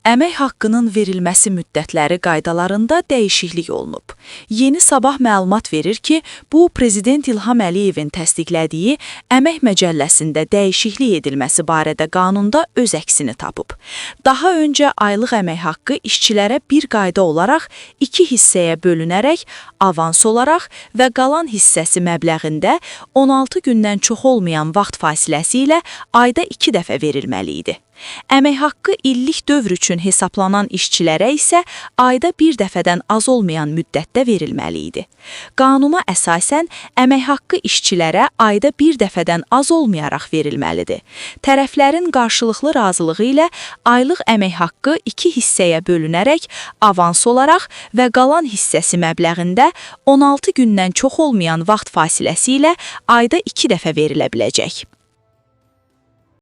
Əmək haqqının verilməsi müddətləri qaydalarında dəyişiklik olunub. Yeni Sabah məlumat verir ki, bu Prezident İlham Əliyevin təsdiqlədiyi Əmək Məcəlləsində dəyişiklik edilməsi barədə qanunda öz əksini tapıb. Daha öncə aylıq əmək haqqı işçilərə bir qayda olaraq 2 hissəyə bölünərək avans olaraq və qalan hissəsi məbləğində 16 gündən çox olmayan vaxt fasiləsi ilə ayda 2 dəfə verilməli idi. Əmək haqqı illik dövr üçün hesablanan işçilərə isə ayda bir dəfədən az olmayan müddətdə verilməli idi. Qanuna əsasən, əmək haqqı işçilərə ayda bir dəfədən az olmayaraq verilməlidir. Tərəflərin qarşılıqlı razılığı ilə aylıq əmək haqqı 2 hissəyə bölünərək avans olaraq və qalan hissəsi məbləğində 16 gündən çox olmayan vaxt fasiləsi ilə ayda 2 dəfə verilə biləcək.